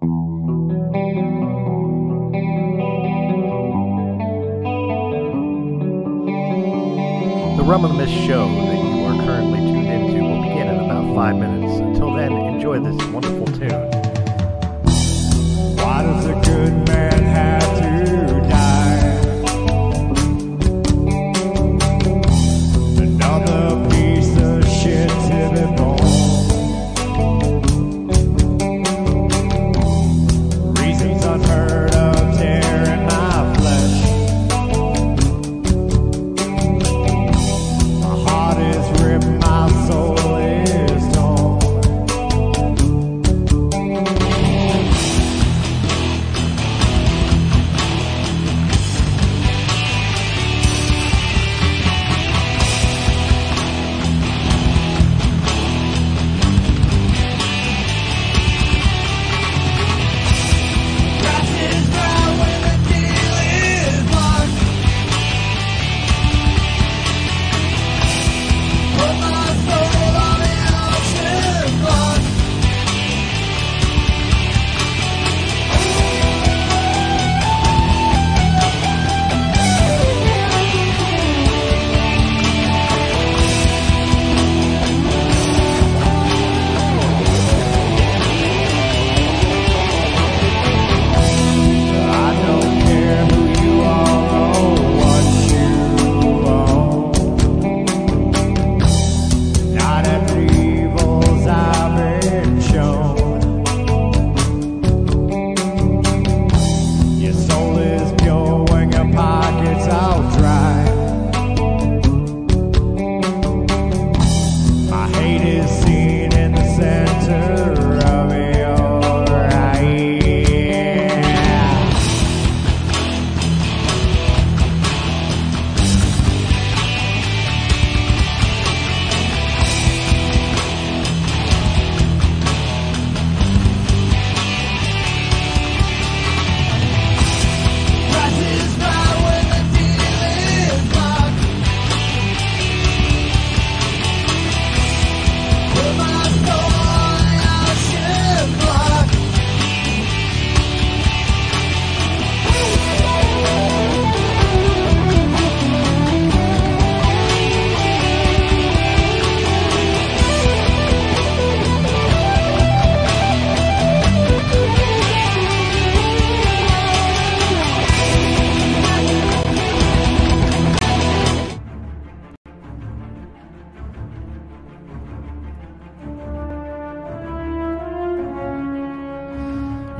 The Realm of the Mist show that you are currently tuned into will begin in about 5 minutes. Until then, enjoy this wonderful tune. Why does a good man have to die? Another piece of shit to be born. Reasons unheard of tearing my flesh. My heart is ripped, my soul is torn.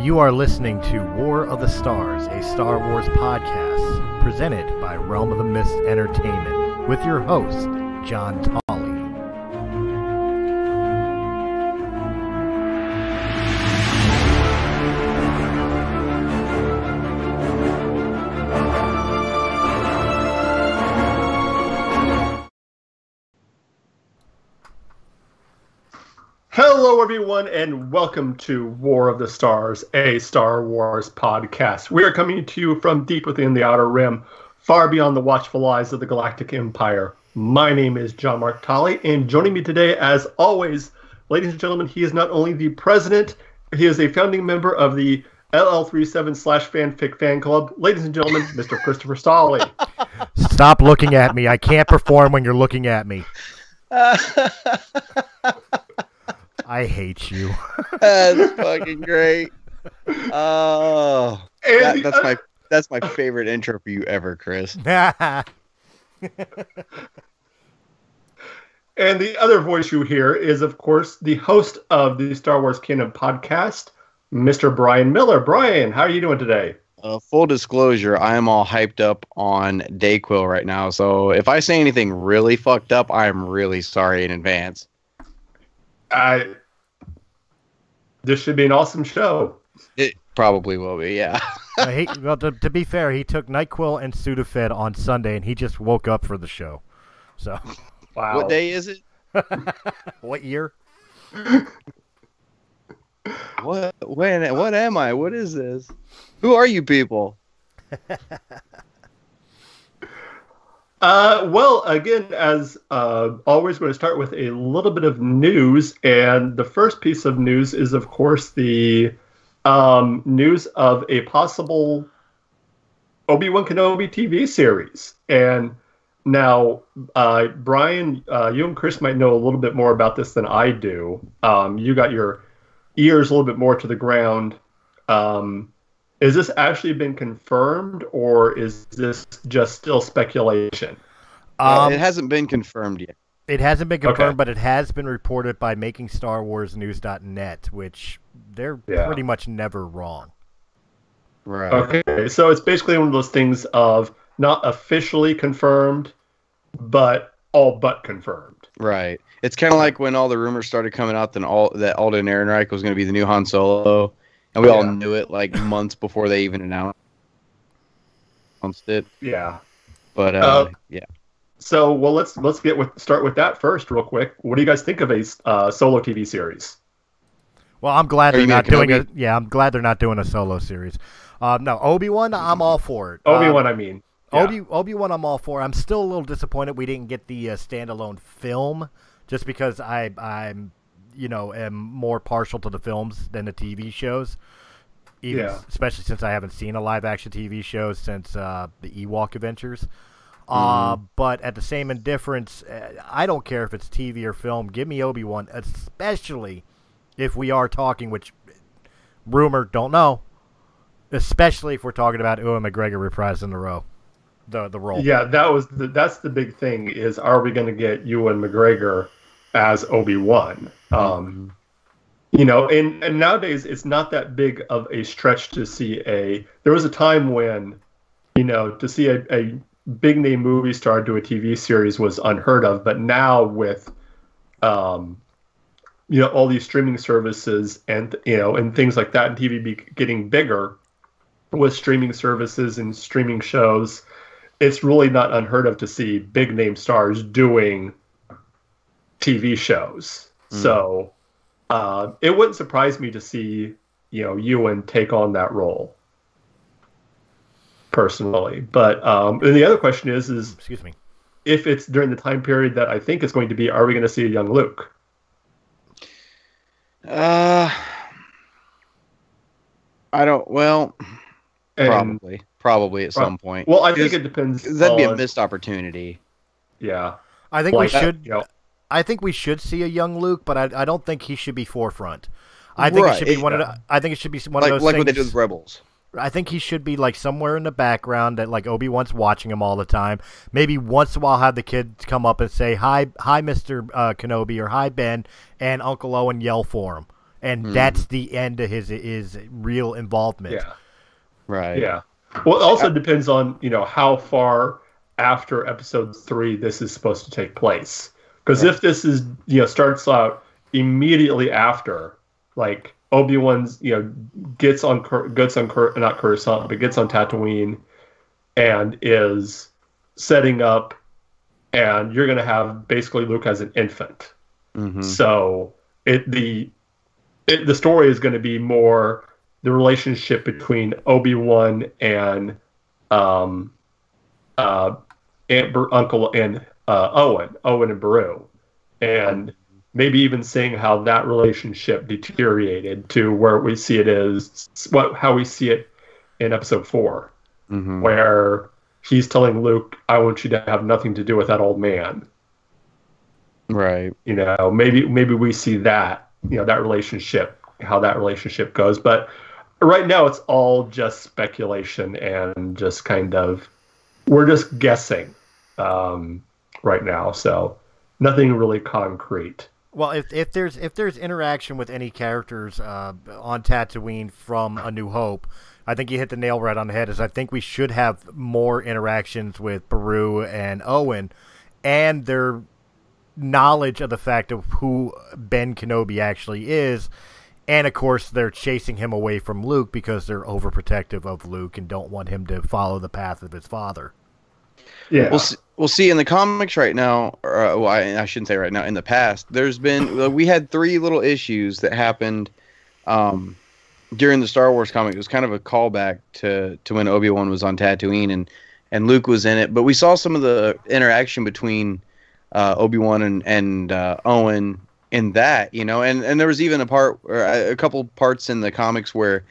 You are listening to War of the Stars, a Star Wars podcast presented by Realm of the Mist Entertainment with your host, John Tolley. Hello, everyone, and welcome to War of the Stars, a Star Wars podcast. We are coming to you from deep within the Outer Rim, far beyond the watchful eyes of the Galactic Empire. My name is John Mark Tolley, and joining me today, as always, ladies and gentlemen, he is not only the president, he is a founding member of the LL37/Fanfic Fan Club. Ladies and gentlemen, Mr. Christopher Stolley. Stop looking at me. I can't perform when you're looking at me. I hate you. That's fucking great. Oh, that's my favorite intro for you ever, Chris. And the other voice you hear is, of course, the host of the Star Wars Canon podcast, Mr. Brian Miller. Brian, how are you doing today? Full disclosure, I am all hyped up on Dayquil right now, so if I say anything really fucked up, I'm really sorry in advance. This should be an awesome show. It probably will be, yeah. Well, to be fair, he took NyQuil and Sudafed on Sunday, and he just woke up for the show. So, wow. What day is it? What year? What? When? What am I? What is this? Who are you people? Well, again, as always, we're going to start with a little bit of news, and the first piece of news is, of course, the news of a possible Obi-Wan Kenobi TV series. And now, Brian, you and Chris might know a little bit more about this than I do. You got your ears a little bit more to the ground. Is this actually been confirmed, or is this just still speculation? It hasn't been confirmed yet. It hasn't been confirmed, Okay. but it has been reported by MakingStarWarsNews.net, which they're pretty much never wrong. Right. Okay, so it's basically one of those things of not officially confirmed, but all but confirmed. Right. It's kind of like when all the rumors started coming out that Alden Ehrenreich was going to be the new Han Solo, and we all knew it like months before they even announced it. Yeah. But yeah. So, well, let's start with that first, real quick. What do you guys think of a solo TV series? Well, I'm glad they're not doing Kenobi? I'm glad they're not doing a solo series. No, Obi-Wan, I'm all for it. Obi-Wan, I mean. Yeah. Obi-Wan, I'm all for. I'm still a little disappointed we didn't get the standalone film, just because I'm am more partial to the films than the TV shows. Especially since I haven't seen a live-action TV show since the Ewok Adventures. But at the same indifference, I don't care if it's TV or film. Give me Obi-Wan, especially if we are talking, which rumor, don't know, especially if we're talking about Ewan McGregor reprising the role. Yeah, that's the big thing is, are we going to get Ewan McGregor as Obi-Wan? And nowadays it's not that big of a stretch to see there was a time when, to see a big name movie star do a TV series was unheard of, but now with all these streaming services and things like that, and TV getting bigger with streaming services and streaming shows, it's really not unheard of to see big name stars doing TV shows. So it wouldn't surprise me to see Ewan take on that role personally. But and the other question is excuse me, if it's during the time period that I think it's going to be, are we going to see a young Luke? I don't. Well, probably at some point. Well, I think it depends. That'd be a missed opportunity. Yeah, I think we should. I think we should see a young Luke, but I don't think he should be forefront. I think it should be one of the. I think it should be one of those like things, what they did with Rebels. I think he should be like somewhere in the background that like Obi-Wan's watching him all the time. Maybe once in a while have the kids come up and say, hi Mr. Kenobi, or hi Ben, and Uncle Owen yell for him. And that's the end of his real involvement. Yeah. Right. Yeah. Well, it also depends on, how far after episode 3 this is supposed to take place. Because if this is, starts out immediately after, like Obi-Wan's, gets on Tatooine and is setting up, and you're going to have basically Luke as an infant. Mm-hmm. So the story is going to be more the relationship between Obi-Wan and Uncle and Owen and Beru, and maybe even seeing how that relationship deteriorated to where we see it is how we see it in episode 4, where he's telling Luke, "I want you to have nothing to do with that old man." Right. Maybe we see that, that relationship, how that relationship goes. But right now it's all just speculation and just kind of, we're just guessing right now. So nothing really concrete. Well, if there's interaction with any characters on Tatooine from A New Hope, I think you hit the nail right on the head. Is I think we should have more interactions with Beru and Owen, and their knowledge of the fact of who Ben Kenobi actually is, and of course they're chasing him away from Luke because they're overprotective of Luke and don't want him to follow the path of his father. Yeah. We'll see in the comics right now, or I shouldn't say right now, in the past, we had 3 little issues that happened during the Star Wars comic. It was kind of a callback to when Obi-Wan was on Tatooine and Luke was in it. But we saw some of the interaction between Obi-Wan and Owen in that, you know, and there was even a couple parts in the comics where,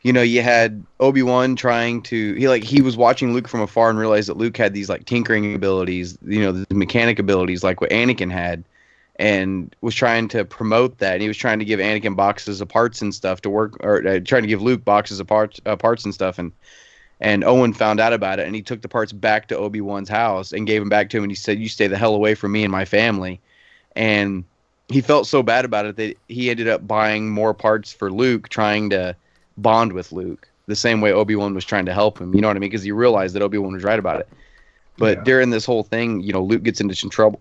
you know, you had Obi-Wan trying to, he was watching Luke from afar and realized that Luke had these like tinkering abilities, you know, the mechanic abilities like what Anakin had, and was trying to promote that. And he was trying to give Anakin boxes of parts and stuff to work, or trying to give Luke boxes of parts and stuff. And Owen found out about it, and he took the parts back to Obi-Wan's house and gave them back to him. And he said, "You stay the hell away from me and my family." And he felt so bad about it that he ended up buying more parts for Luke, trying to bond with Luke the same way Obi-Wan was trying to help him. You know what I mean? Because he realized that Obi-Wan was right about it. But during this whole thing, you know, Luke gets into some trouble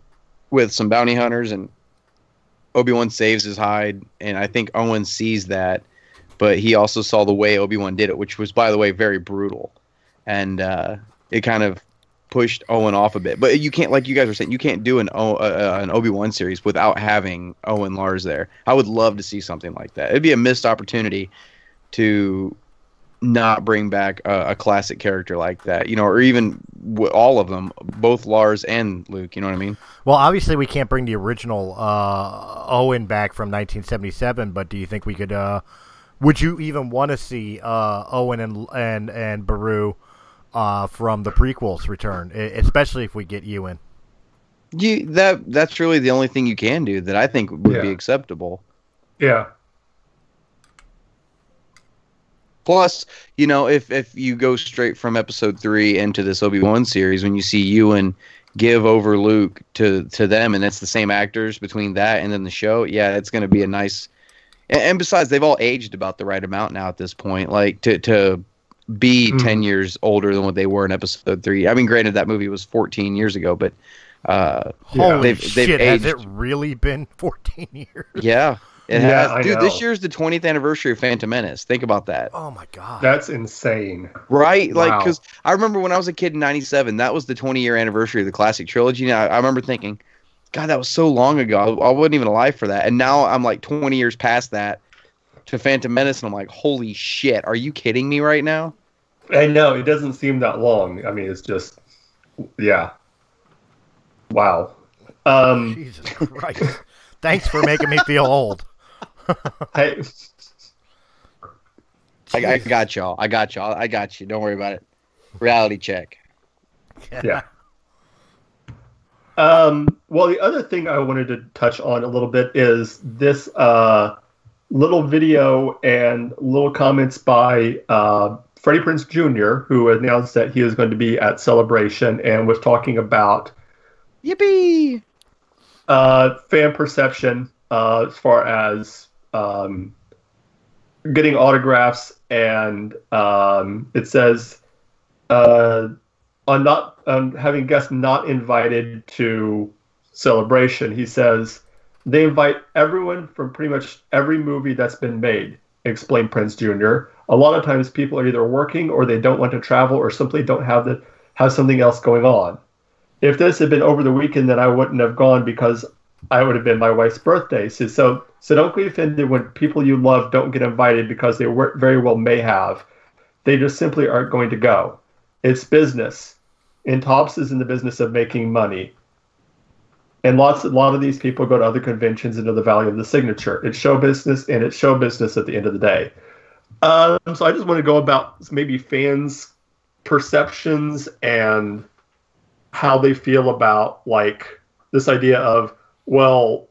with some bounty hunters, and Obi-Wan saves his hide. And I think Owen sees that, but he also saw the way Obi-Wan did it, which was, by the way, very brutal. And it kind of pushed Owen off a bit. But you can't, like you guys were saying, you can't do an Obi-Wan series without having Owen Lars there. I would love to see something like that. It'd be a missed opportunity to not bring back a classic character like that, you know, or even all of them, both Lars and Luke, you know what I mean? Well, obviously we can't bring the original Owen back from 1977, but do you think we could, would you even want to see Owen and Beru from the prequels return, especially if we get Ewan? That's really the only thing you can do that I think would be acceptable. Yeah. Plus, you know, if you go straight from episode 3 into this Obi-Wan series, when you see Ewan give over Luke to them, and it's the same actors between that and then the show, yeah, it's going to be a nice... And besides, they've all aged about the right amount now at this point. Like, to be 10 years older than what they were in episode 3. I mean, granted, that movie was 14 years ago, but holy shit, aged. has it really been 14 years? Yeah. It has. Dude, I this know. year's the 20th anniversary of Phantom Menace. Think about that. Oh my god. That's insane. Right? Like, Wow. because I remember when I was a kid in 97, that was the 20-year anniversary of the classic trilogy. And I remember thinking, God, that was so long ago. I wasn't even alive for that. And now I'm like 20 years past that to Phantom Menace, and I'm like, holy shit, are you kidding me right now? I know, it doesn't seem that long. I mean, it's just, yeah. Wow. Jesus Christ. Thanks for making me feel old. Hey, I got y'all. I got you. Don't worry about it. Reality check. yeah. Well, the other thing I wanted to touch on a little bit is this little video and little comments by Freddie Prinze Jr., who announced that he is going to be at Celebration and was talking about Yippee! fan perception as far as getting autographs, and it says on having guests not invited to Celebration, he says they invite everyone from pretty much every movie that's been made, explained Prinze Jr. A lot of times people are either working or they don't want to travel or simply don't have something else going on. If this had been over the weekend, then I wouldn't have gone because I would have been my wife's birthday. So don't be offended when people you love don't get invited because they very well may have. They just simply aren't going to go. It's business. And Topps is in the business of making money. And a lot of these people go to other conventions and know the value of the signature. It's show business, and it's show business at the end of the day. So I just want to go about maybe fans' perceptions and how they feel about like this idea of, well,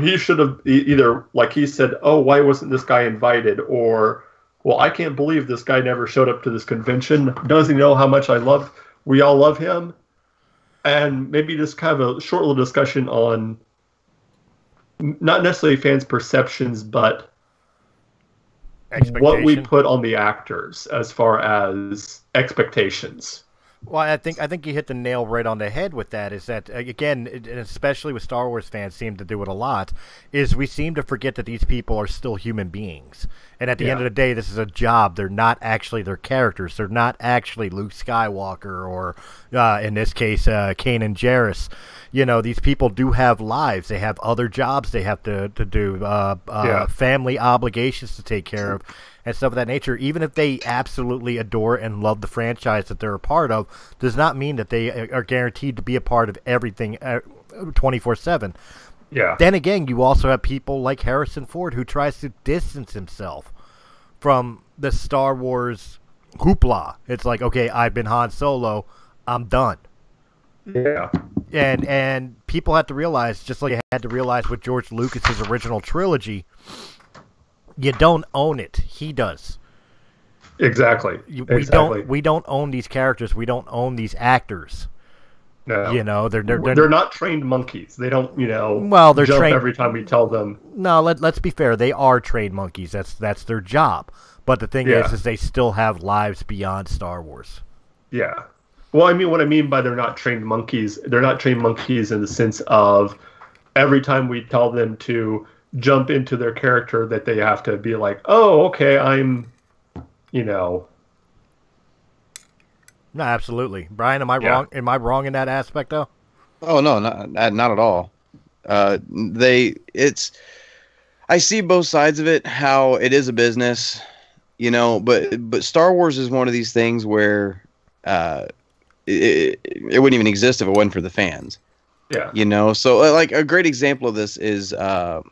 he should have either, like he said, oh, why wasn't this guy invited? Or, well, I can't believe this guy never showed up to this convention. Doesn't he know how much we all love him? And maybe just kind of a short little discussion on not necessarily fans' perceptions, but what we put on the actors as far as expectations. Well, I think you hit the nail right on the head with that. Is that, again, and especially with Star Wars fans seem to do it a lot, is we seem to forget that these people are still human beings. And at the end of the day, this is a job. They're not actually their characters. They're not actually Luke Skywalker or, in this case, Kanan Jarrus. You know, these people do have lives. They have other jobs they have to do, family obligations to take care of, and stuff of that nature. Even if they absolutely adore and love the franchise that they're a part of, does not mean that they are guaranteed to be a part of everything 24/7. Yeah. Then again, you also have people like Harrison Ford who tries to distance himself from the Star Wars hoopla. It's like, okay, I've been Han Solo, I'm done. Yeah. And people have to realize, just like you had to realize with George Lucas's original trilogy, you don't own it. He does. Exactly. We don't own these characters. We don't own these actors. No. You know, they're not trained monkeys. They don't, they're jump trained every time we tell them. No, let's be fair. They are trained monkeys. That's their job. But the thing is they still have lives beyond Star Wars. Yeah. Well, I mean, what I mean by they're not trained monkeys in the sense of every time we tell them to jump into their character that they have to be like, oh, okay, I'm, No, absolutely. Brian, am I wrong? Am I wrong in that aspect, though? Oh, no, not at all. I see both sides of it, how it is a business, but Star Wars is one of these things where it wouldn't even exist if it wasn't for the fans. Yeah. So like a great example of this is guy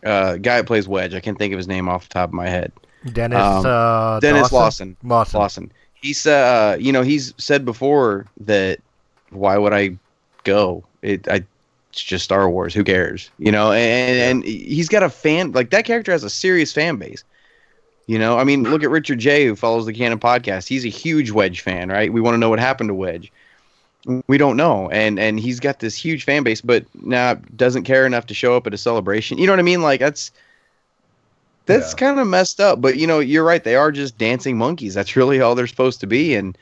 that plays Wedge. I can't think of his name off the top of my head. Dennis Lawson. He's he's said before that why would I go? It's just Star Wars. Who cares? And he's got a fan, like, that character has a serious fan base. I mean, look at Richard J, who follows the Canon podcast. He's a huge Wedge fan, right? We want to know what happened to Wedge. We don't know, and he's got this huge fan base, but now doesn't care enough to show up at a celebration. You know what I mean? Like, that's kind of messed up. But you're right. They are just dancing monkeys. That's really all they're supposed to be. And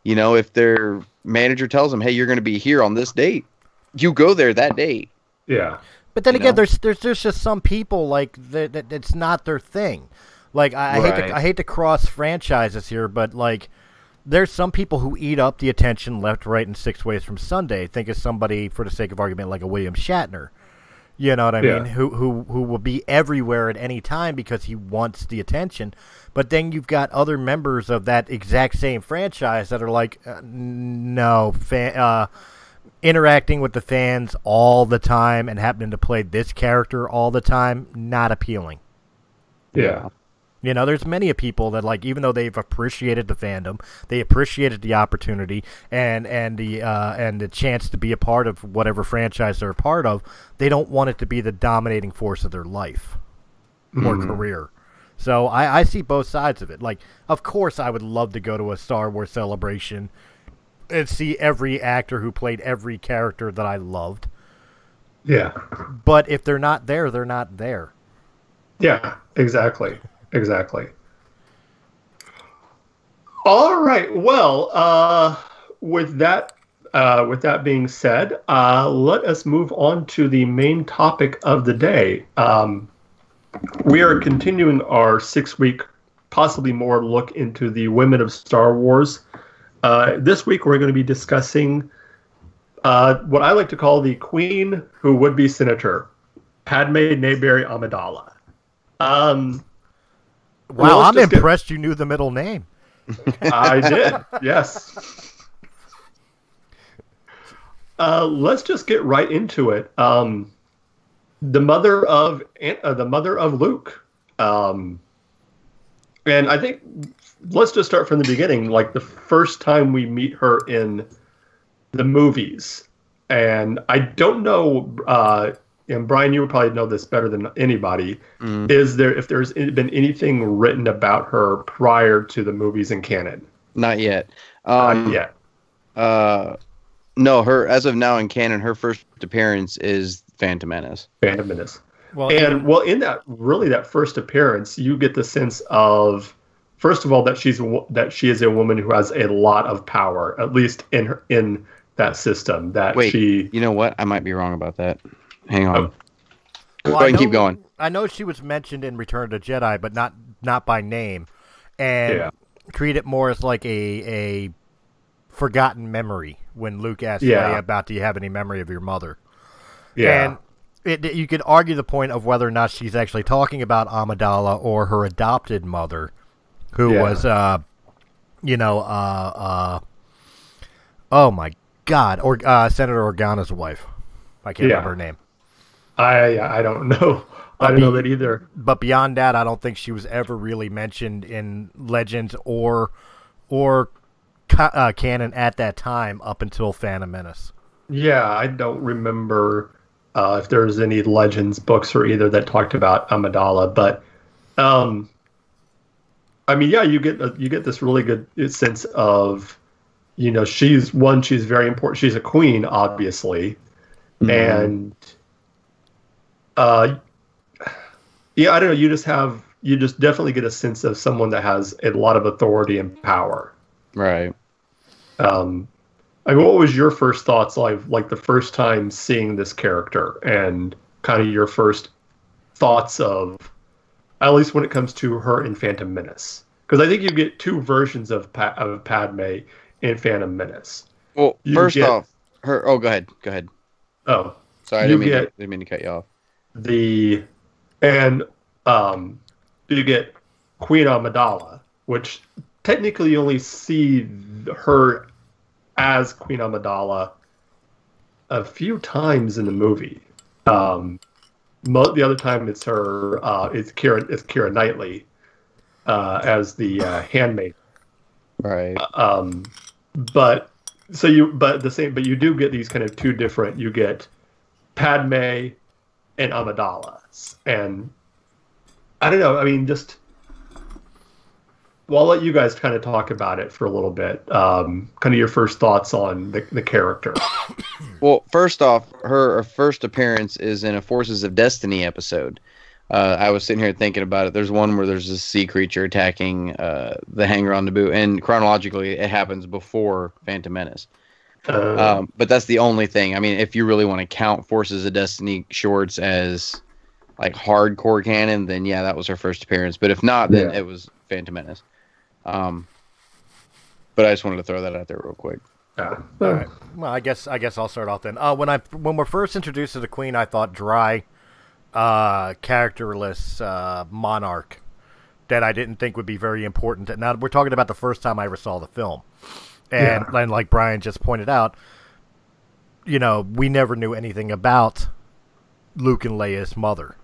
if their manager tells them, "Hey, you're going to be here on this date," you go there that date. Yeah. But then again, there's just some people like that it's not their thing. Like I hate to cross franchises here, but like there's some people who eat up the attention left, right, and 6 ways from Sunday. Think of somebody, for the sake of argument, like a William Shatner. You know what I mean? Who will be everywhere at any time because he wants the attention. But then you've got other members of that exact same franchise that are like, interacting with the fans all the time and happening to play this character all the time, not appealing. Yeah. There's many people that, like, even though they've appreciated the fandom, they appreciated the opportunity and the chance to be a part of whatever franchise they're a part of, they don't want it to be the dominating force of their life or career. So I see both sides of it. Like, of course I would love to go to a Star Wars celebration and see every actor who played every character that I loved. Yeah. But if they're not there, they're not there. Yeah, exactly. Exactly. All right. Well, with that being said, let us move on to the main topic of the day. We are continuing our 6-week, possibly more, look into the women of Star Wars. This week, we're going to be discussing what I like to call the Queen Who Would Be Senator, Padme Amidala. Wow, I'm impressed you knew the middle name. I did, yes. Let's just get right into it. The mother of Luke, and I think let's just start from the beginning. Like, the first time we meet her in the movies, and I don't know. And Brian, you would probably know this better than anybody. If there's been anything written about her prior to the movies in canon? Not yet. Not yet. No, as of now in canon, her first appearance is Phantom Menace. Phantom Menace. In that first appearance, you get the sense of, first of all, that she is a woman who has a lot of power, at least in that system. You know what? I might be wrong about that. Hang on. Oh. Go ahead and keep going. I know she was mentioned in Return of the Jedi, but not by name, and treat it more as like a forgotten memory when Luke asked Leia about, do you have any memory of your mother? Yeah. And you could argue the point of whether or not she's actually talking about Amidala or her adopted mother, who was, oh my God, Senator Organa's wife. I can't remember her name. I don't know. I don't know that either. But beyond that, I don't think she was ever really mentioned in Legends or canon at that time up until Phantom Menace. Yeah, I don't remember if there's any Legends books or either that talked about Amidala, but I mean, yeah, you get this really good sense of, she's very important. She's a queen, obviously, and yeah, I don't know. You just definitely get a sense of someone that has a lot of authority and power. Right. I mean, what was your first thoughts like the first time seeing this character, and kind of your first thoughts of, at least when it comes to her in Phantom Menace? Because I think you get two versions of Padme in Phantom Menace. Well, first off, her. Oh, go ahead. Oh, sorry, I didn't mean to cut you off. You get Queen Amidala, which technically you only see her as Queen Amidala a few times in the movie. The other time it's her. It's Keira Knightley as the handmaid. Right. But you do get these kind of two different. You get Padme and Amidala, and I don't know. I mean, I'll let you guys kind of talk about it for a little bit. Kind of your first thoughts on the character. Well, first off, her first appearance is in a Forces of Destiny episode. I was sitting here thinking about it. There's one where there's a sea creature attacking the hangar on Naboo, and chronologically, it happens before Phantom Menace. But that's the only thing. I mean, if you really want to count Forces of Destiny shorts as like hardcore canon, then yeah, that was her first appearance. But if not, then it was Phantom Menace. But I just wanted to throw that out there real quick. All right. Well, I guess I'll start off then. When we're first introduced to the Queen, I thought dry, characterless monarch that I didn't think would be very important. Now we're talking about the first time I ever saw the film, and like Brian just pointed out, we never knew anything about Luke and Leia's mother.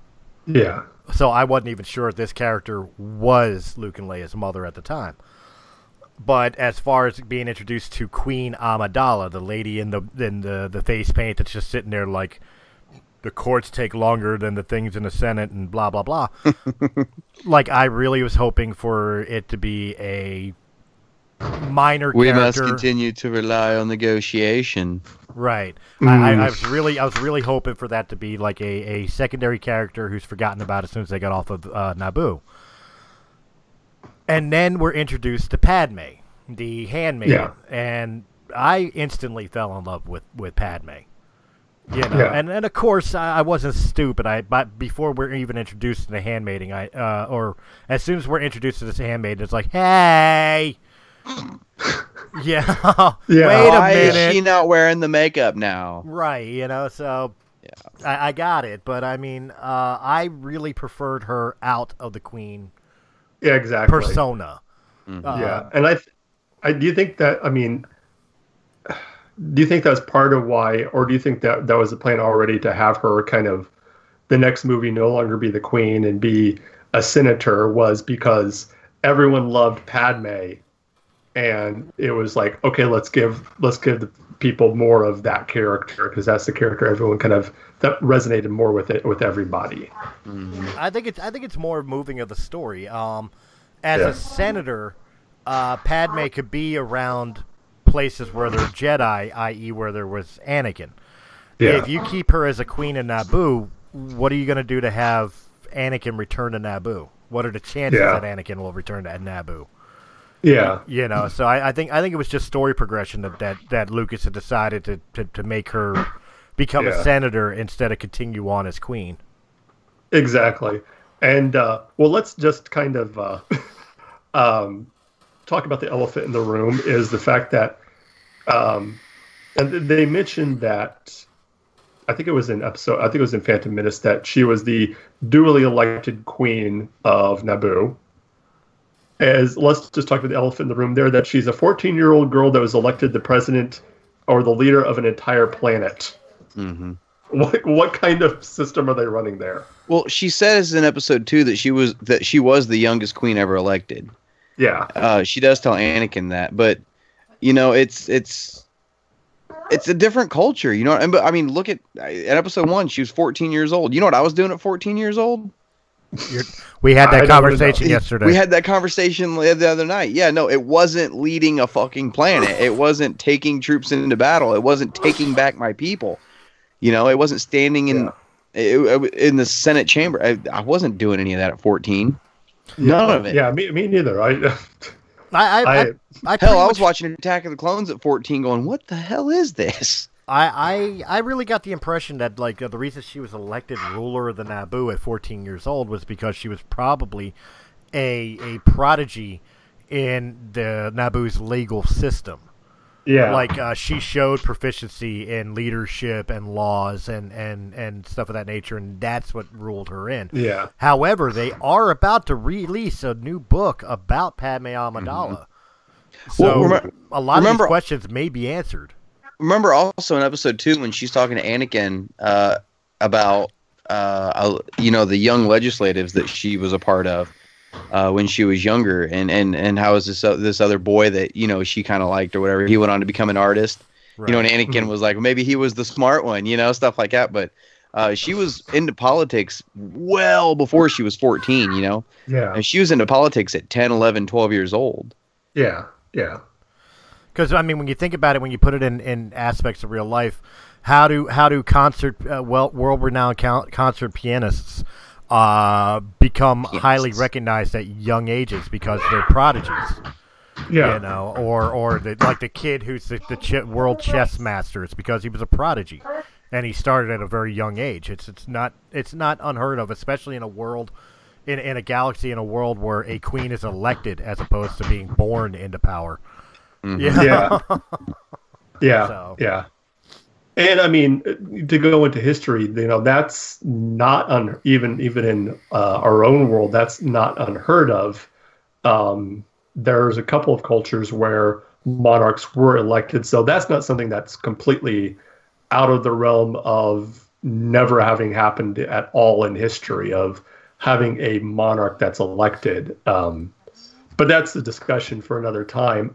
Yeah. So I wasn't even sure if this character was Luke and Leia's mother at the time. But as far as being introduced to Queen Amidala, the lady in the face paint that's just sitting there like, the courts take longer than the things in the Senate and blah, blah, blah. Like, I really was hoping for it to be a minor character. We must continue to rely on negotiation. Right. I was really hoping for that to be like a secondary character who's forgotten about as soon as they got off of Naboo. And then we're introduced to Padme, the handmaiden, and I instantly fell in love with Padme. And of course I wasn't stupid. But before we're even introduced to the handmaiden, or as soon as we're introduced to this handmaiden, it's like, hey. Wait a minute. Why is she not wearing the makeup now? Right, so I got it. But I mean, I really preferred her out of the Queen persona. Mm-hmm. And I do you think that, I mean, do you think that's part of why, or do you think that was the plan already to have her kind of the next movie no longer be the Queen and be a senator, was because everyone loved Padme, and it was like, okay, let's give the people more of that character, because that's the character everyone that resonated more with everybody. Mm-hmm. I think it's more moving of the story. As a senator, Padme could be around places where there are Jedi, i.e. where there was Anakin. Yeah. If you keep her as a queen in Naboo, what are you going to do to have Anakin return to Naboo? What are the chances that Anakin will return to Naboo? Yeah. So I think it was just story progression that Lucas had decided to make her become a senator instead of continue on as queen. Exactly. And let's just kind of talk about the elephant in the room, is the fact that and they mentioned that, I think it was in Phantom Menace, that she was the duly elected queen of Naboo. Let's just talk about the elephant in the room there, that she's a 14-year-old girl that was elected the president or the leader of an entire planet. Mm-hmm. What kind of system are they running there? Well, she says in episode 2 that she was the youngest queen ever elected. Yeah. She does tell Anakin that, but it's a different culture, But I mean, look at episode 1. She was 14 years old. You know what I was doing at 14 years old? We had that conversation yesterday. We had that conversation the other night. Yeah, no, it wasn't leading a fucking planet. It wasn't taking troops into battle. It wasn't taking back my people. It wasn't standing in the Senate chamber. I wasn't doing any of that at 14. None of it. Yeah, me neither. Hell, I was watching Attack of the Clones at 14 going, what the hell is this? I really got the impression that the reason she was elected ruler of the Naboo at 14 years old was because she was probably a prodigy in the Naboo's legal system. Yeah. She showed proficiency in leadership and laws and stuff of that nature, and that's what ruled her in. Yeah. However, they are about to release a new book about Padme Amidala. So a lot of these questions may be answered. Remember also in episode 2 when she's talking to Anakin about the young legislatives that she was a part of when she was younger, and how is this other boy that she kind of liked or whatever, he went on to become an artist, right. And Anakin was like, maybe he was the smart one, stuff like that. But she was into politics well before she was 14, Yeah. And she was into politics at 10, 11, 12 years old. Yeah. Yeah. Because I mean, when you think about it, when you put it in aspects of real life, how do world-renowned concert pianists become highly recognized at young ages because they're prodigies? Yeah. Or the kid who's the world chess master. It's because he was a prodigy, and he started at a very young age. It's not unheard of, especially in a world. In a galaxy, in a world where a queen is elected as opposed to being born into power. Mm-hmm. Yeah. So. Yeah. And I mean, to go into history, that's not even in our own world, that's not unheard of. There's a couple of cultures where monarchs were elected, so that's not something that's completely out of the realm of never having happened at all in history of having a monarch that's elected. But that's the discussion for another time.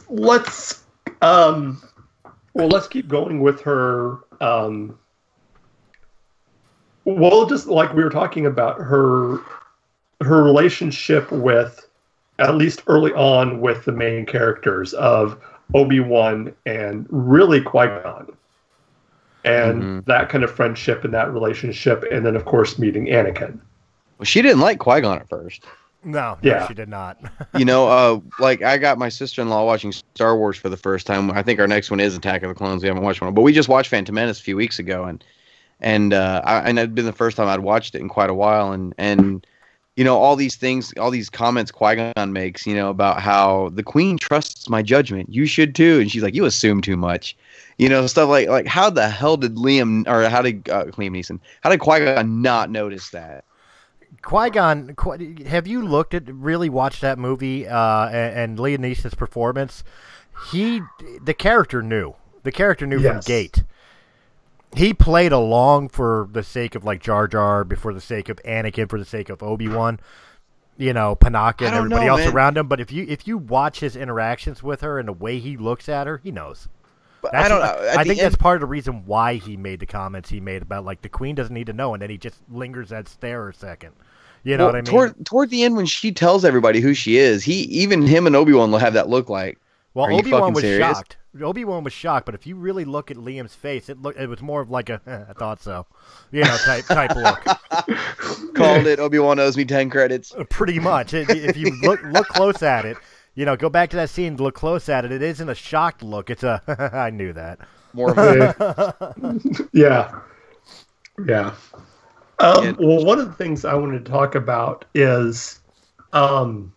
Let's keep going with her. Just like we were talking about her relationship with, at least early on, with the main characters of Obi-Wan and really Qui-Gon. And that kind of friendship and that relationship, and then of course meeting Anakin. Well, she didn't like Qui-Gon at first. No, she did not. I got my sister-in-law watching Star Wars for the first time. I think our next one is Attack of the Clones. We haven't watched one, but we just watched Phantom Menace a few weeks ago, and it'd been the first time I'd watched it in quite a while, and all these things, all these comments Qui-Gon makes, about how the Queen trusts my judgment. You should too, and she's like, you assume too much. Stuff like how the hell did Liam Neeson, how did Qui-Gon not notice that? Qui-Gon, have you really watched that movie and Liam Neeson's performance? The character knew from Gate. He played along for the sake of Jar Jar, for the sake of Anakin, for the sake of Obi-Wan, Panaka and everybody else around him. But if you watch his interactions with her and the way he looks at her, he knows. I don't know. I think that's part of the reason why he made the comments he made about the Queen doesn't need to know, and then he just lingers that stare a second. You know what I mean? Toward the end, when she tells everybody who she is, even him and Obi-Wan will have that look like. Well, Obi-Wan was shocked. Obi-Wan was shocked, but if you really look at Liam's face, it was more of I thought so, type look. Called it. Obi-Wan owes me 10 credits. Pretty much. If you look close at it. Go back to that scene, look close at it. It isn't a shocked look. It's a, I knew that. More of a... Yeah. Yeah. Well, one of the things I wanted to talk about is how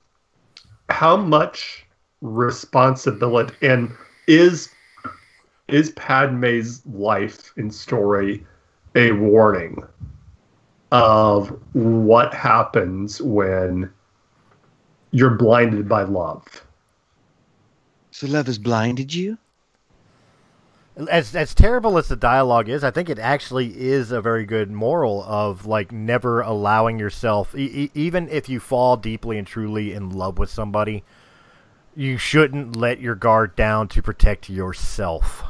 much responsibility and is Padme's life and story a warning of what happens when you're blinded by love? So love has blinded you? As terrible as the dialogue is, I think it actually is a very good moral of like never allowing yourself, even if you fall deeply and truly in love with somebody, you shouldn't let your guard down to protect yourself.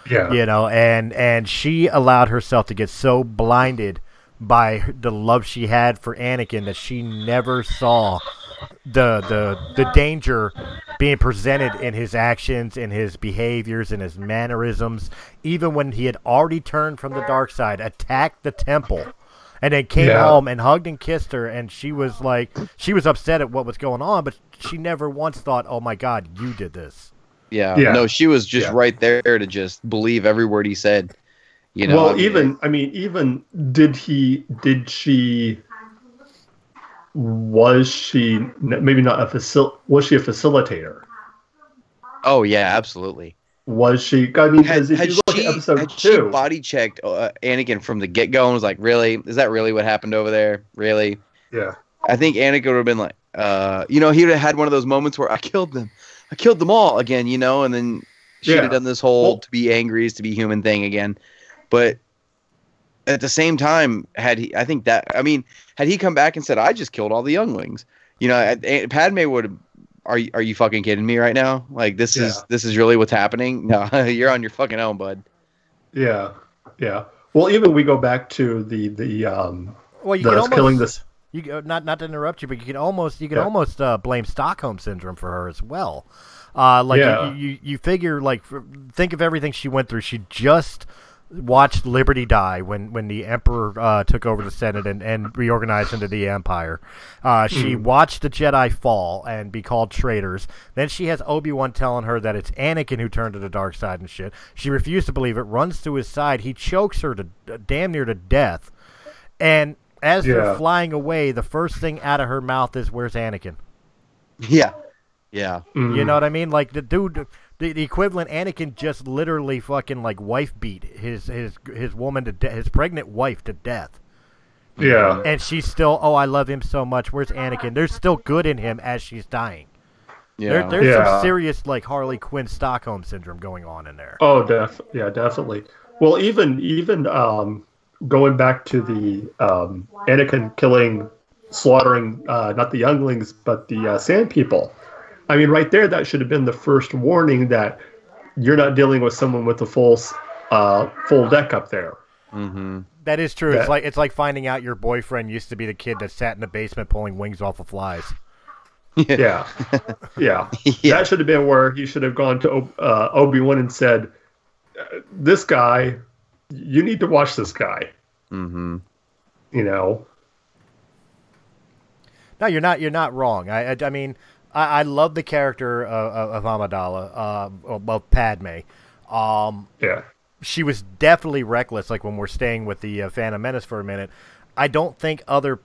Yeah. You know, and she allowed herself to get so blinded by the love she had for Anakin that she never saw the danger being presented in his actions, in his behaviors, in his mannerisms, even when he had already turned from the dark side, attacked the temple, and then came home and hugged and kissed her, and she was upset at what was going on, but she never once thought, oh my God, you did this. Yeah. No, she was just right there to just believe every word he said. You know, well, even was she maybe not was she a facilitator? Oh yeah, absolutely. Was she? I mean, if you look at episode 2, she body checked Anakin from the get go and was like, "Really? Is that really what happened over there? Really?" Yeah. I think Anakin would have been like, he would have had one of those moments where I killed them all again, you know, and then she'd have done this whole to be angry is to be human thing again, but. At the same time, had he come back and said, "I just killed all the younglings," you know, Padme would have. Are you fucking kidding me right now? Like this is really what's happening? No, you're on your fucking own, bud. Yeah. Well, even we go back to the well, you can almost killing this. You not to interrupt you, but you can almost blame Stockholm syndrome for her as well. You figure think of everything she went through. She just watched Liberty die when the Emperor took over the Senate and reorganized into the Empire. She watched the Jedi fall and be called traitors. Then she has Obi-Wan telling her that it's Anakin who turned to the dark side and shit. She refused to believe it, runs to his side. He chokes her to damn near to death. And as they're flying away, the first thing out of her mouth is, "Where's Anakin?" Yeah. You know what I mean? Like the dude... The equivalent, Anakin just literally fucking wife beat his woman to his pregnant wife to death. Yeah. And she's still, I love him so much. Where's Anakin? There's still good in him as she's dying. Yeah. There's some serious Harley Quinn Stockholm syndrome going on in there. Oh, definitely. Well, even going back to the Anakin slaughtering not the younglings but the Sand People. I mean, right there, that should have been the first warning that you're not dealing with someone with a full deck up there. Mm-hmm. That is true. It's like finding out your boyfriend used to be the kid that sat in the basement pulling wings off of flies. Yeah. That should have been where he should have gone to Obi-Wan and said, "This guy, you need to watch this guy." Mm-hmm. You know. No, you're not wrong. I mean. I love the character of Amidala, of Padme. She was definitely reckless, like when we're staying with the Phantom Menace for a minute. I don't think other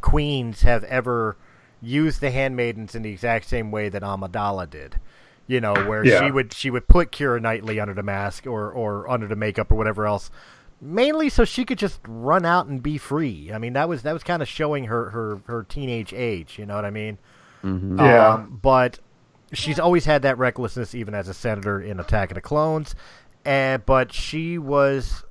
queens have ever used the handmaidens in the exact same way that Amidala did. You know, where she would put Keira Knightley under the mask or under the makeup or whatever else, mainly so she could just run out and be free. I mean, that was kind of showing her teenage age. You know what I mean? Mm-hmm. But she's always had that recklessness, even as a senator in Attack of the Clones. But she was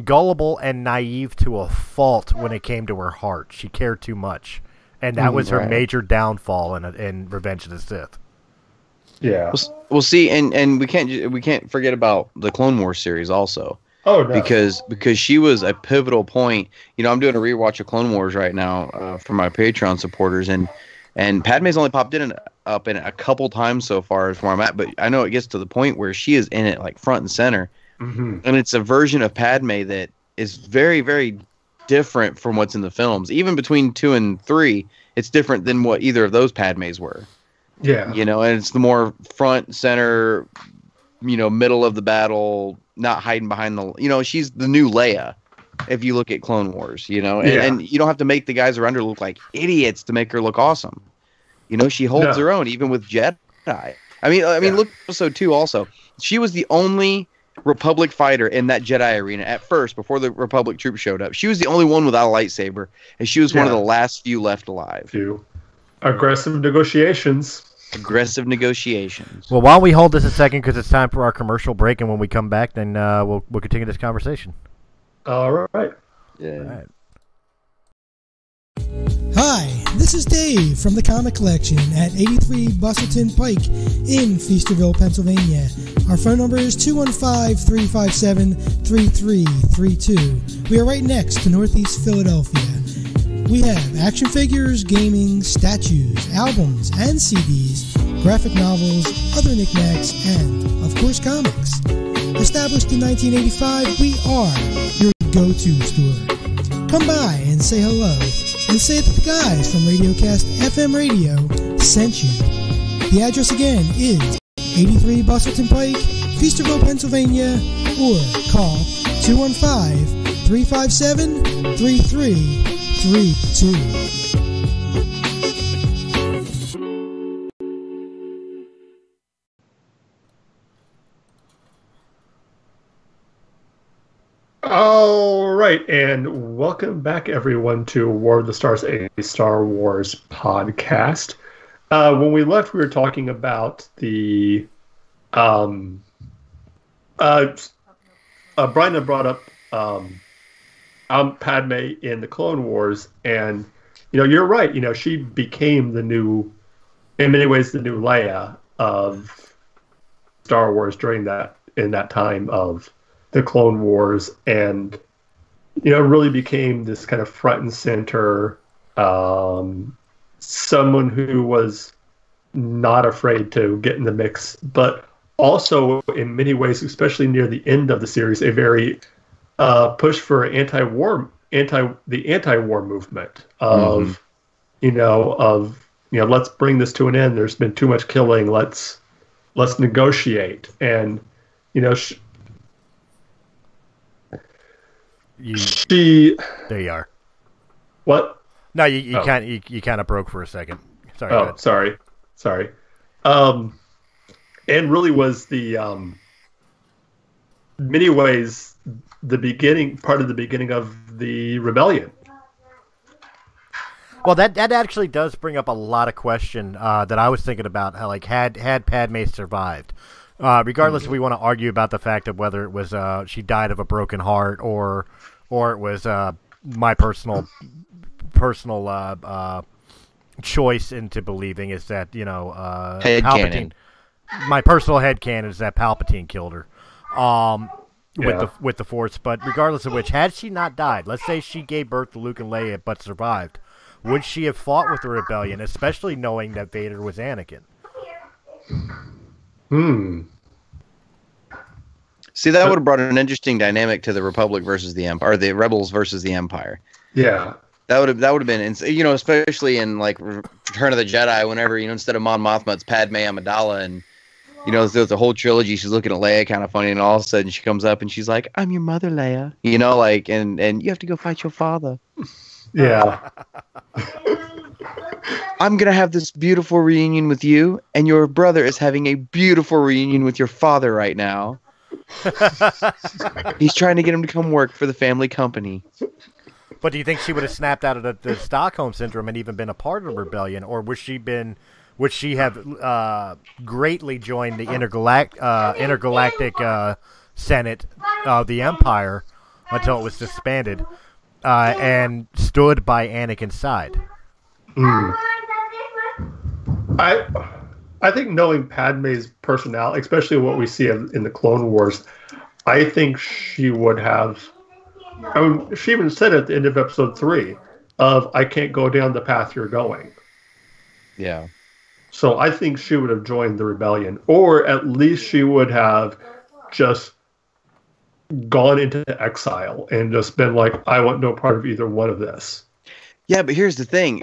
gullible and naive to a fault when it came to her heart. She cared too much, and that was her major downfall in Revenge of the Sith. Yeah. We'll see, and we can't forget about the Clone Wars series also. Oh no. Because she was a pivotal point. You know, I'm doing a rewatch of Clone Wars right now for my Patreon supporters, and Padme's only popped up in it a couple times so far as where I'm at, but I know it gets to the point where she is in it front and center. Mm-hmm. And it's a version of Padme that is very, very different from what's in the films. Even between 2 and 3, it's different than what either of those Padmes were. Yeah. You know, and it's the more front, center, you know, middle of the battle, not hiding behind she's the new Leia. If you look at Clone Wars, you know, and you don't have to make the guys around her look like idiots to make her look awesome. You know, she holds her own even with Jedi. I mean, look at episode 2 also. She was the only Republic fighter in that Jedi arena at first, before the Republic troops showed up. She was the only one without a lightsaber, and she was one of the last few left alive. Aggressive negotiations. Aggressive negotiations. Well, while we hold this a second, because it's time for our commercial break, and when we come back, then we'll continue this conversation. All right. Yeah. All right. Hi, this is Dave from the Comic Collection at 83 Bustleton Pike in Feasterville, Pennsylvania. Our phone number is 215-357-3332. We are right next to Northeast Philadelphia. We have action figures, gaming, statues, albums, and CDs, graphic novels, other knickknacks, and, of course, comics. Established in 1985, we are your go-to store. Come by and say hello, and say that the guys from Radiocast FM Radio sent you. The address again is 83 Bustleton Pike, Feasterville, Pennsylvania, or call 215-357-3332. All right, and welcome back, everyone, to War of the Stars, a Star Wars podcast. When we left, we were talking about the Brian had brought up Padme in the Clone Wars, and you're right. She became in many ways, the new Leia of Star Wars in that time of the Clone Wars, and really became this kind of front and center, someone who was not afraid to get in the mix, but also in many ways, especially near the end of the series, a very push for anti-war movement of let's bring this to an end. There's been too much killing. Let's negotiate. And There you are. What? No, you kind of broke for a second. Sorry. Oh, sorry. And really was the many ways part of the beginning of the rebellion. Well, that actually does bring up a lot of question that I was thinking about. How, had Padme survived, regardless if we want to argue about the fact of whether it was she died of a broken heart or it was my personal choice into believing is that Palpatine. My personal headcanon is that Palpatine killed her with the Force. But regardless of which, had she not died, let's say she gave birth to Luke and Leia but survived, would she have fought with the rebellion, especially knowing that Vader was Anakin? See, that would have brought an interesting dynamic to the Republic versus the Empire, or the Rebels versus the Empire. Yeah. That would have been, especially in Return of the Jedi, whenever instead of Mon Mothma, it's Padme Amidala, and there's the whole trilogy. She's looking at Leia, kind of funny, and all of a sudden she comes up and she's like, "I'm your mother, Leia," and you have to go fight your father. Yeah. I'm gonna have this beautiful reunion with you, and your brother is having a beautiful reunion with your father right now. He's trying to get him to come work for the family company. But do you think she would have snapped out of the Stockholm Syndrome and even been a part of the rebellion, or would she have greatly joined the intergalactic Senate of the Empire until it was disbanded and stood by Anakin's side? I think knowing Padme's personality, especially what we see in the Clone Wars, I think she would have. She even said at the end of episode 3 of, "I can't go down the path you're going." Yeah. So I think she would have joined the rebellion, or at least she would have just gone into exile and just been like, "I want no part of either one of this." Yeah, but here's the thing: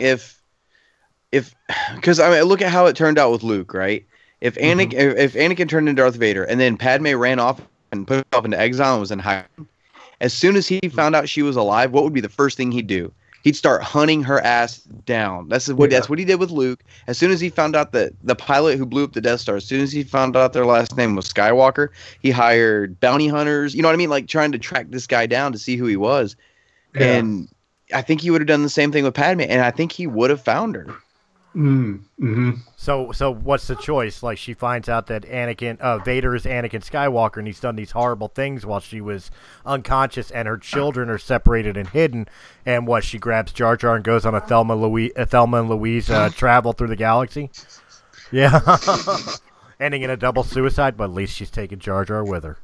because look at how it turned out with Luke, right? If Anakin turned into Darth Vader, and then Padme ran off and put herself into exile and was in hiding, as soon as he found out she was alive, what would be the first thing he'd do? He'd start hunting her ass down. That's what he did with Luke. As soon as he found out that the pilot who blew up the Death Star, as soon as he found out their last name was Skywalker, he hired bounty hunters. You know what I mean? Trying to track this guy down to see who he was. Yeah. And I think he would have done the same thing with Padme, and I think he would have found her. Mm-hmm. So what's the choice? Like, she finds out that Vader is Anakin Skywalker, and he's done these horrible things while she was unconscious, and her children are separated and hidden. And what? She grabs Jar Jar and goes on a Thelma and Louise travel through the galaxy. Yeah, ending in a double suicide, but at least she's taking Jar Jar with her.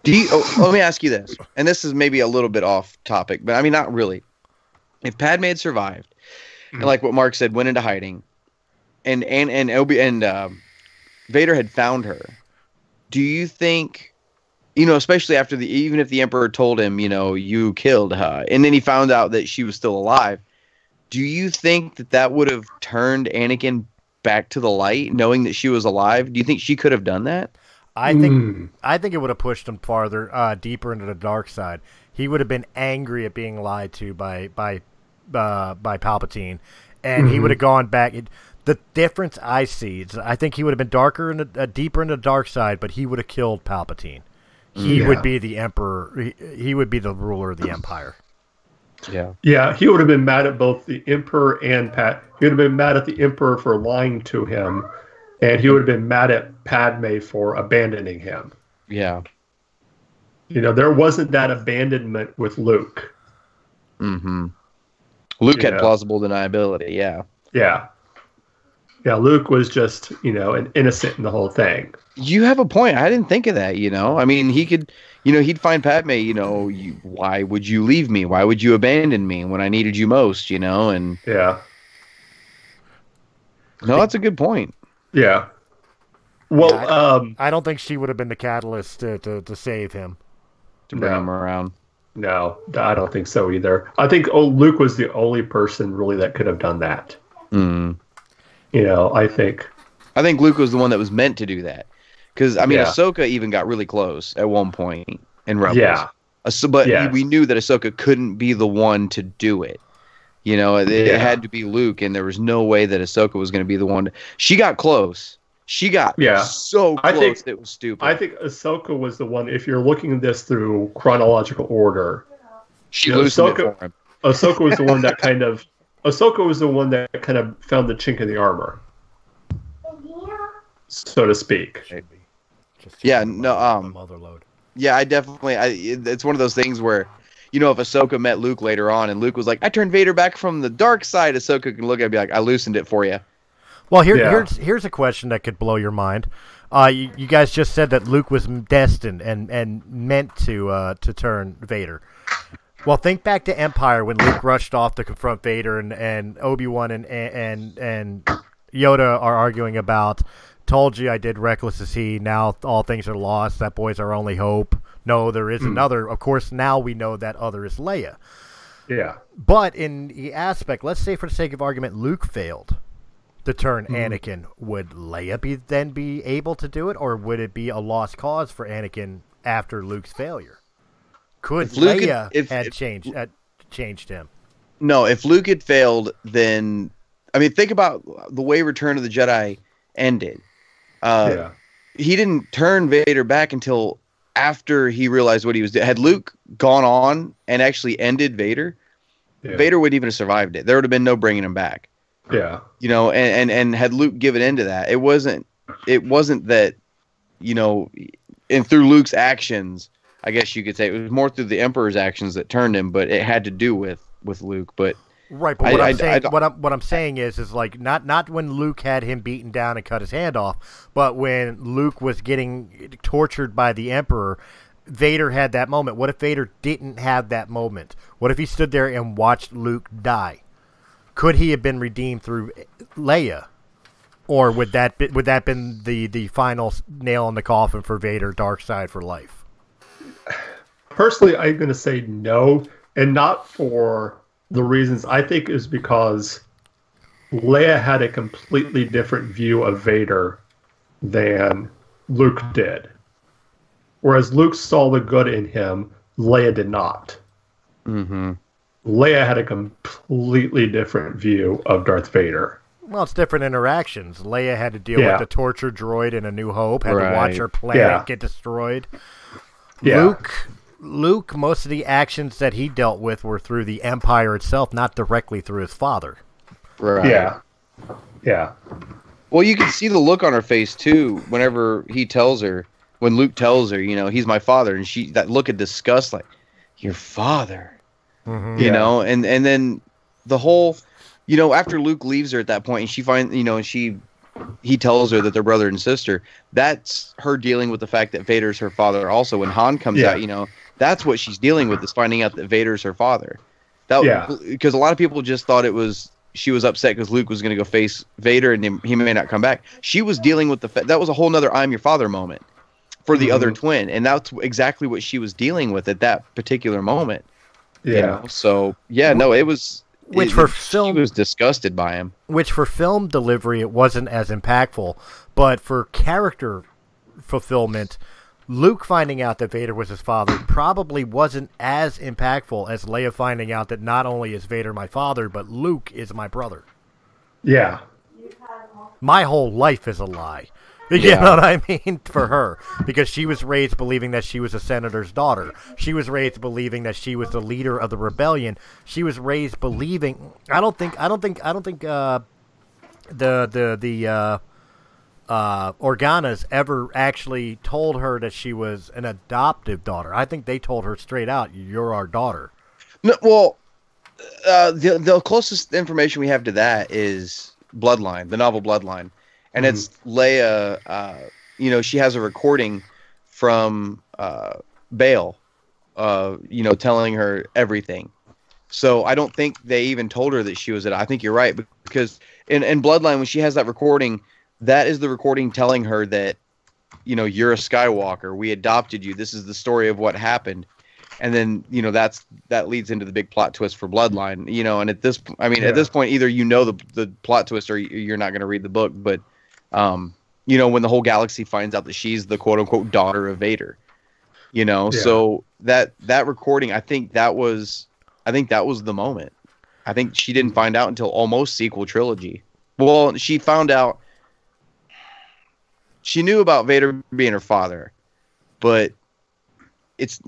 Let me ask you this, and this is maybe a little bit off topic, but I mean, not really. If Padme had survived, and like what Mark said, went into hiding, and Vader had found her, do you think, especially after even if the Emperor told him, you killed her, and then he found out that she was still alive, do you think that would have turned Anakin back to the light, knowing that she was alive? Do you think she could have done that? I think it would have pushed him farther, deeper into the dark side. He would have been angry at being lied to by Palpatine, and he would have gone back. The difference I see is I think he would have been deeper into the dark side, but he would have killed Palpatine. He would be the Emperor. He would be the ruler of the Empire. Yeah, he would have been mad at both the Emperor and He would have been mad at the Emperor for lying to him, and he would have been mad at Padme for abandoning him. Yeah. There wasn't that abandonment with Luke. Mm-hmm. Luke had plausible deniability, yeah. Yeah. Yeah, Luke was just, an innocent in the whole thing. You have a point. I didn't think of that, I mean, he could, he'd find Padme, why would you leave me? Why would you abandon me when I needed you most, and... Yeah. No, that's a good point. Yeah. Well, I don't think she would have been the catalyst to save him. To bring him around. No, I don't think so either. I think Luke was the only person really that could have done that. Mm. I think Luke was the one that was meant to do that. Because, I mean, Ahsoka even got really close at one point in Rebels. Yeah. But we knew that Ahsoka couldn't be the one to do it. It had to be Luke, and there was no way that Ahsoka was going to be the one. She got close. She got so close it was stupid. I think Ahsoka was the one, if you're looking at this through chronological order. She loosened it for him. Ahsoka was the one that kind of found the chink in the armor, so to speak. Yeah, mother load. Yeah, I definitely. It's one of those things where, if Ahsoka met Luke later on, and Luke was like, "I turned Vader back from the dark side," Ahsoka can look at it and be like, "I loosened it for you." Well, here's a question that could blow your mind. You guys just said that Luke was destined and meant to turn Vader. Well, think back to Empire when Luke rushed off to confront Vader, and Obi-Wan and Yoda are arguing about, "Told you I did reckless as he. Now all things are lost. That boy's our only hope. No, there is another." Of course, now we know that other is Leia. Yeah. But in the aspect, let's say for the sake of argument, Luke failed to turn Anakin. Would Leia be able to do it, or would it be a lost cause for Anakin after Luke's failure? Could Leia had changed him? No, if Luke had failed, then I mean, think about the way Return of the Jedi ended. He didn't turn Vader back until after he realized what he was doing. Had Luke gone on and actually ended Vader, Vader wouldn't even have survived it. There would have been no bringing him back. Yeah. And had Luke given in to that, it wasn't that, and through Luke's actions, I guess you could say it was more through the Emperor's actions that turned him, but it had to do with Luke. But right, but what I'm saying is like not when Luke had him beaten down and cut his hand off, but when Luke was getting tortured by the Emperor, Vader had that moment. What if Vader didn't have that moment? What if he stood there and watched Luke die? Could he have been redeemed through Leia, or would that been the final nail in the coffin for Vader, dark side for life? Personally, I'm going to say no, and not for the reasons I think is because Leia had a completely different view of Vader than Luke did. Whereas Luke saw the good in him, Leia did not. Mm-hmm. Leia had a completely different view of Darth Vader. Well, it's different interactions. Leia had to deal with the torture droid in A New Hope, had to watch her planet get destroyed. Yeah. Luke, most of the actions that he dealt with were through the Empire itself, not directly through his father. Right. Yeah. Yeah. Well, you can see the look on her face too whenever he tells her, when Luke tells her, he's my father, and that look of disgust, like, your father, Yeah. and then the whole, after Luke leaves her at that point, and she finds, he tells her that they're brother and sister. That's her dealing with the fact that Vader's her father. Also, when Han comes out, that's what she's dealing with, is finding out that Vader's her father. Because a lot of people just thought she was upset because Luke was going to go face Vader and he may not come back. She was dealing with that was a whole nother "I'm your father" moment for the other twin, and that's exactly what she was dealing with at that particular moment. Yeah. So it was. Film, she was disgusted by him. Which for film delivery, it wasn't as impactful, but for character fulfillment, Luke finding out that Vader was his father probably wasn't as impactful as Leia finding out that not only is Vader my father, but Luke is my brother. Yeah. My whole life is a lie. You know what I mean? For her. Because she was raised believing that she was a senator's daughter. She was raised believing that she was the leader of the rebellion. She was raised believing... I don't think the Organas ever actually told her that she was an adoptive daughter. I think they told her straight out, "You're our daughter." No, well, the closest information we have to that is Bloodline, the novel Bloodline. And it's Leia, she has a recording from Bail, telling her everything. So I don't think they even told her that she was I think you're right, because in Bloodline, when she has that recording, that is the recording telling her that, you're a Skywalker. We adopted you. This is the story of what happened. And then, that leads into the big plot twist for Bloodline, and at this point, either the plot twist or you're not going to read the book, but when the whole galaxy finds out that she's the quote unquote daughter of Vader, so that recording, I think that was the moment. I think she didn't find out until almost sequel trilogy. Well, she found out, she knew about Vader being her father, but it's,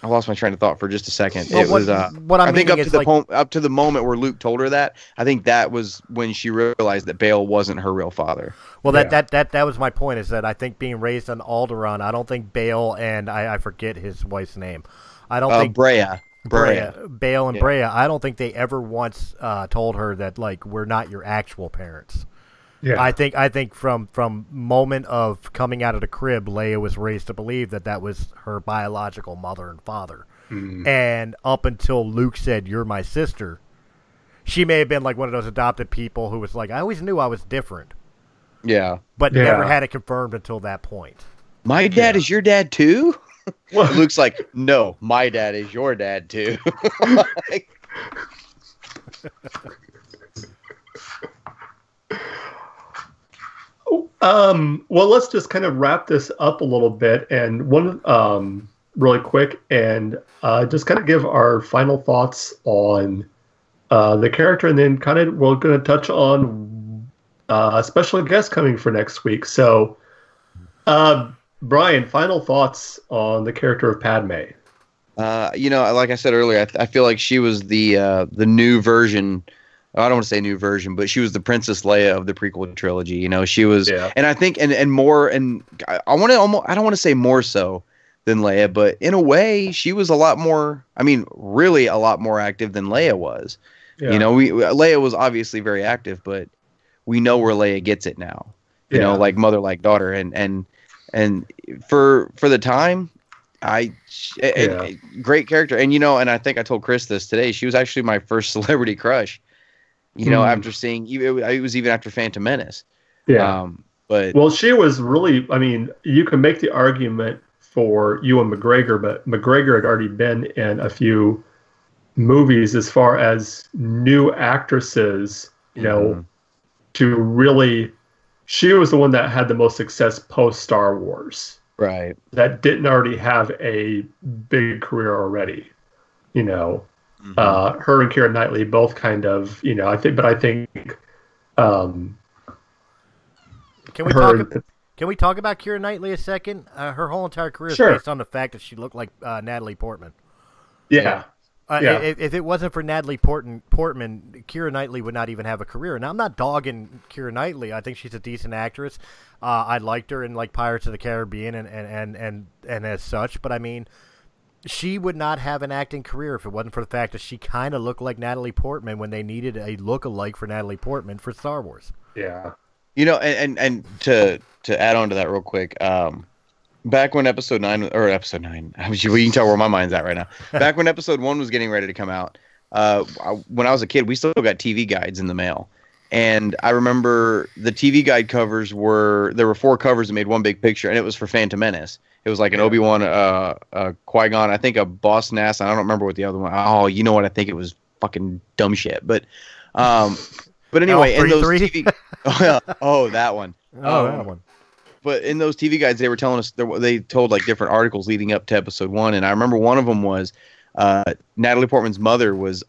I lost my train of thought for just a second. Well, I think up to the moment where Luke told her that, I think that was when she realized that Bail wasn't her real father. Well, that was my point, is that I think being raised on Alderaan, I don't think Bail and I forget his wife's name. I don't think Bail and Breya. I don't think they ever once told her that, like, we're not your actual parents. Yeah. I think from moment of coming out of the crib, Leia was raised to believe that was her biological mother and father. And up until Luke said, "You're my sister," she may have been like one of those adopted people who was like, "I always knew I was different." Yeah. But never had it confirmed until that point. My dad is your dad too? Luke's like, "No, my dad is your dad too." Well, let's just kind of wrap this up a little bit, and one really quick, and just kind of give our final thoughts on the character, and then kind of we're going to touch on a special guest coming for next week. So, Brian, final thoughts on the character of Padme. Like I said earlier, I feel like she was the new version. I don't want to say new version, but she was the Princess Leia of the prequel trilogy. She was, and I think, and more, and I don't want to say more so than Leia, but in a way, she was a lot more. I mean, really, a lot more active than Leia was. Yeah. Leia was obviously very active, but we know where Leia gets it now. Like mother, like daughter, and for the time, great character, and I think I told Chris this today. She was actually my first celebrity crush. After seeing, it was even after Phantom Menace. Yeah. Well, she was really, I mean, you can make the argument for Ewan McGregor, but McGregor had already been in a few movies as far as new actresses, to really, she was the one that had the most success post Star Wars. Right. That didn't already have a big career already, her and Keira Knightley both kind of, I think. Can we talk about Keira Knightley a second? Her whole entire career is Sure. based on the fact that she looked like Natalie Portman. Yeah. If it wasn't for Natalie Portman, Keira Knightley would not even have a career. Now, I'm not dogging Keira Knightley. I think she's a decent actress. I liked her in like Pirates of the Caribbean and as such. But I mean, she would not have an acting career if it wasn't for the fact that she kind of looked like Natalie Portman when they needed a look-alike for Natalie Portman for Star Wars. Yeah. You know, and to add on to that real quick, back when episode 9, you can tell where my mind's at right now. Back when episode 1 was getting ready to come out, when I was a kid, we still got TV guides in the mail. And I remember the TV guide covers there were 4 covers that made one big picture, and it was for Phantom Menace. It was like an Obi-Wan, Qui-Gon, I think a Boss Nass, and I don't remember what the other one. Oh, you know what? I think it was fucking dumb shit. But anyway, in those TV, that one. That one. But in those TV guides, they were telling us, they told like different articles leading up to episode 1, and I remember one of them was Natalie Portman's mother was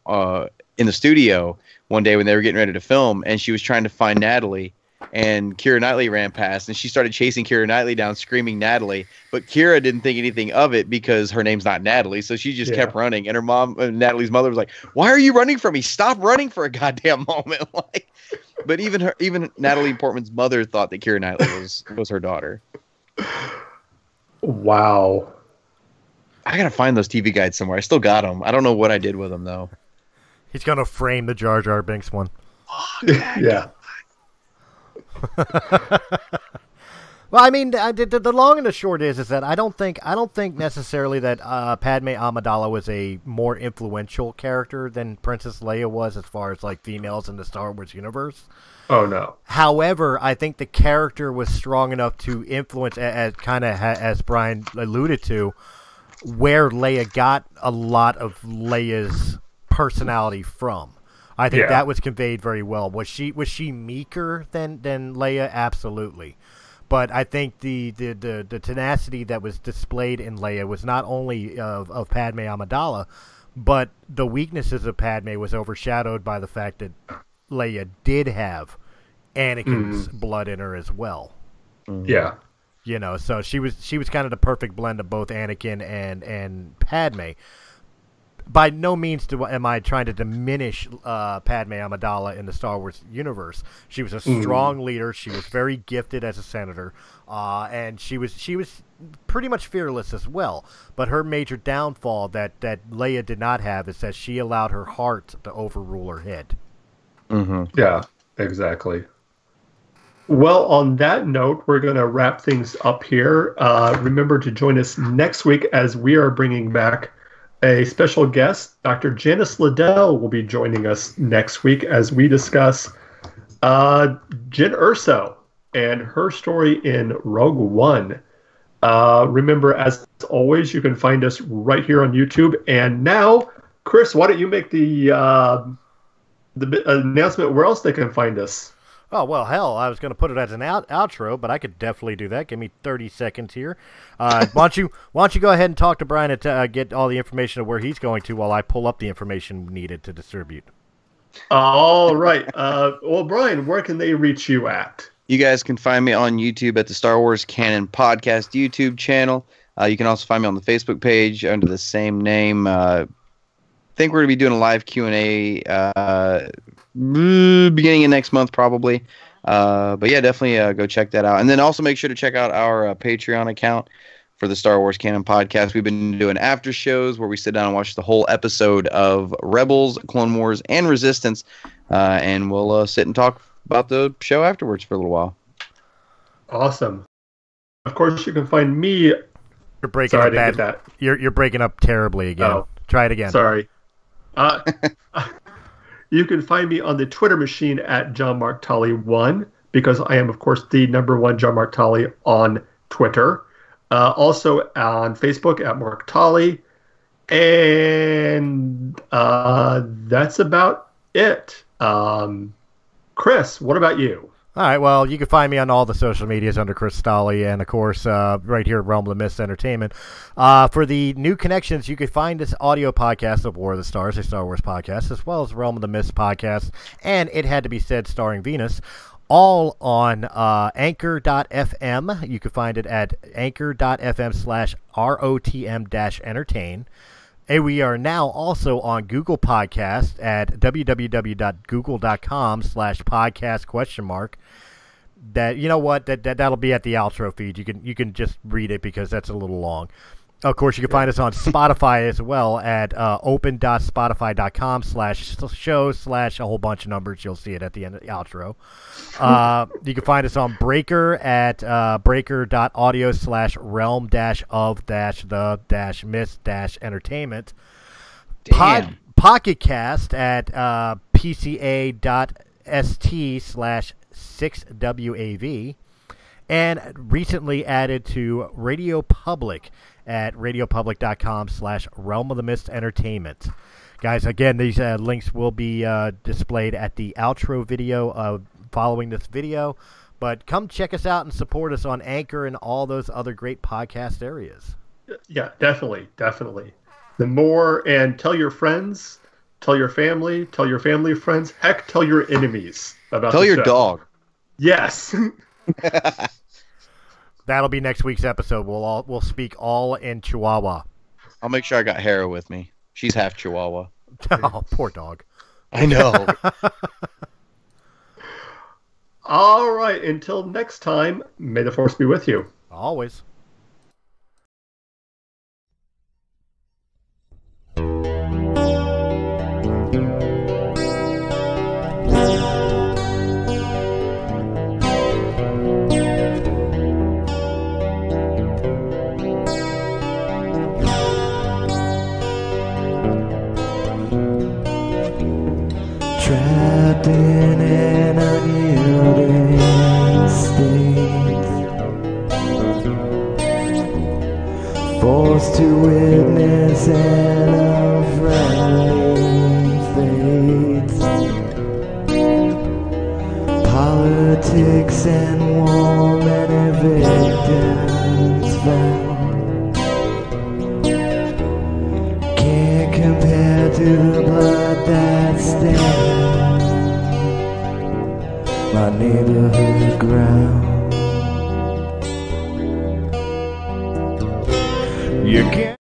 in the studio one day when they were getting ready to film, and she was trying to find Natalie, and Keira Knightley ran past, and she started chasing Keira Knightley down, screaming Natalie, but Keira didn't think anything of it because her name's not Natalie, so she just kept running, and her mom, Natalie's mother, was like, "Why are you running from me? Stop running for a goddamn moment!" Like, but even Natalie Portman's mother thought that Keira Knightley was her daughter. Wow. I gotta find those TV guides somewhere. I still got them. I don't know what I did with them though. He's gonna frame the Jar Jar Binks one. Yeah. Well, I mean, the long and the short is that I don't think necessarily that Padme Amidala was a more influential character than Princess Leia was as far as like females in the Star Wars universe. Oh no. However, I think the character was strong enough to influence, as Brian alluded to, where Leia got a lot of Leia's personality from. I think that was conveyed very well. Was she meeker than Leia? Absolutely. But I think the tenacity that was displayed in Leia was not only of Padme Amidala, but the weaknesses of Padme was overshadowed by the fact that Leia did have Anakin's blood in her as well. Yeah. You know, so she was kind of the perfect blend of both Anakin and Padme. By no means am I trying to diminish Padme Amidala in the Star Wars universe. She was a strong leader. She was very gifted as a senator, and she was pretty much fearless as well. But her major downfall that Leia did not have is that she allowed her heart to overrule her head. Mm-hmm. Yeah, exactly. Well, on that note, we're going to wrap things up here. Remember to join us next week as we are bringing back a special guest. Dr. Janice Liddell will be joining us next week as we discuss Jyn Erso and her story in Rogue One. Remember, as always, you can find us right here on YouTube. And now, Chris, why don't you make the announcement where else they can find us? Oh, well, hell, I was going to put it as an outro, but I could definitely do that. Give me 30 seconds here. Why don't you go ahead and talk to Brian and get all the information of where he's going to while I pull up the information needed to distribute. All right. Well, Brian, where can they reach you at? You guys can find me on YouTube at the Star Wars Canon Podcast YouTube channel. You can also find me on the Facebook page under the same name. I think we're going to be doing a live Q&A beginning of next month probably. But yeah, definitely go check that out. And then also make sure to check out our Patreon account for the Star Wars Canon Podcast. We've been doing after shows where we sit down and watch the whole episode of Rebels, Clone Wars, and Resistance. And we'll sit and talk about the show afterwards for a little while. Awesome. Of course, you can find me. You're breaking Sorry, up bad. that. You're breaking up terribly again. Oh. Try it again. Sorry. You can find me on the Twitter machine at John Mark Tolley 1 because I am, of course, the #1 John Mark Tolley on Twitter. Also on Facebook at Mark Tolley. And that's about it. Chris, what about you? All right, well, you can find me on all the social medias under Chris Stolley and, of course, right here at Realm of the Mist Entertainment. For the new connections, you can find this audio podcast of War of the Stars, a Star Wars podcast, as well as Realm of the Mist podcast, and It Had to Be Said starring Venus, all on Anchor.fm. You can find it at Anchor.fm/ROTM-entertain. And we are now also on Google Podcast at www.google.com/podcast?. That, you know what, that'll be at the outro feed. You can just read it because that's a little long. Of course, you can find us on Spotify as well at open.spotify.com/show/ a whole bunch of numbers. You'll see it at the end of the outro. You can find us on Breaker at breaker.audio/realm-of-the-myth-entertainment. Pocket Cast at pca.st/6wav. And recently added to Radio Public at radiopublic.com/Realm of the Mist Entertainment. Guys, again, these links will be displayed at the outro video following this video. But come check us out and support us on Anchor and all those other great podcast areas. Yeah, definitely. The more, and tell your friends, tell your family friends, heck, tell your enemies about Tell your show. dog. Yes. That'll be next week's episode. We'll speak all in Chihuahua. I'll make sure I got Hera with me. She's half Chihuahua. Oh, poor dog. I know. All right. Until next time, may the Force be with you. Always. Trapped in an unyielding state, forced to witness an unfriendly fate. Politics and war, many victims found, can't compare to the blood that stains my neighborhood ground. You can't